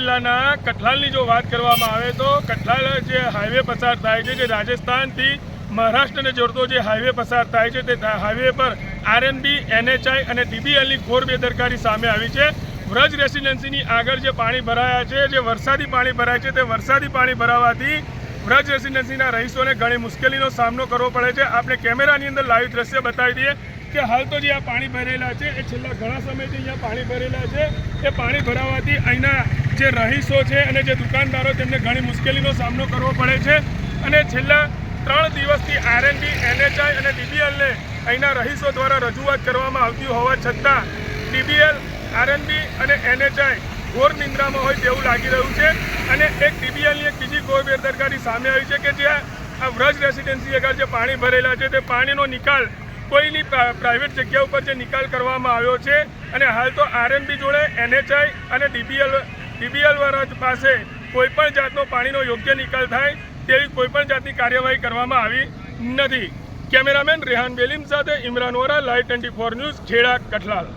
જિલ્લાના કઠલાલની જો વાત કરવામાં આવે તો કઠલાલ જે હાઈવે પસાર થાય છે, જે રાજસ્થાનથી મહારાષ્ટ્રને જોડતો જે હાઈવે પસાર થાય છે, તે હાઈવે પર આરએનબી, એનએચઆઈ અને ડીબીએલની ઘોર બેદરકારી સામે આવી છે। વ્રજ રેસિડેન્સીની આગળ જે પાણી ભરાયા છે, જે વરસાદી પાણી ભરાય છે, તે વરસાદી પાણી ભરાવાથી વ્રજ રેસિડેન્સીના રહીશોને ઘણી મુશ્કેલીનો સામનો કરવો પડે છે। આપણે કેમેરાની અંદર લાઈવ દ્રશ્ય બતાવી દઈએ કે હાલ તો જે આ પાણી ભરેલા છે, એ છેલ્લા ઘણા સમયથી અહીંયા પાણી ભરેલા છે। એ પાણી ભરાવાથી અહીંના જે રહીશો છે અને જે દુકાનદારો તેમને ઘણી મુશ્કેલીનો સામનો કરવો પડે છે અને છેલ્લા 3 દિવસથી આરએનબી, એનએચઆઈ અને ડીબીએલને અહીંના રહીશો દ્વારા રજૂઆત કરવામાં આવતી હોવા છતાં ડીબીએલ, આરએનબી અને એનએચઆઈ ઘોર નિંદ્રામાં હોય તેવું લાગી રહ્યું છે અને એક ડીબીએલની એક બીજી ઘોર બેદરકારી સામે આવી છે કે જ્યાં આ વ્રજ રેસિડેન્સી આગળ જે પાણી ભરેલા છે, તે પાણીનો નિકાલ કોઈની પ્રાઇવેટ જગ્યા ઉપર જે નિકાલ કરવામાં આવ્યો છે અને હાલ તો આરએનબી જોડે, એનએચઆઈ અને ડીબીએલ વાળા પાસે કોઈપણ જાતનો પાણીનો યોગ્ય નિકાલ થાય તેવી કોઈપણ જાતની કાર્યવાહી કરવામાં આવી નથી। કેમેરામેન રેહાન બેલીમ સાથે ઇમરાન વોરા, લાઈવ 24 ન્યૂઝ, ખેડા, કઠલાલ।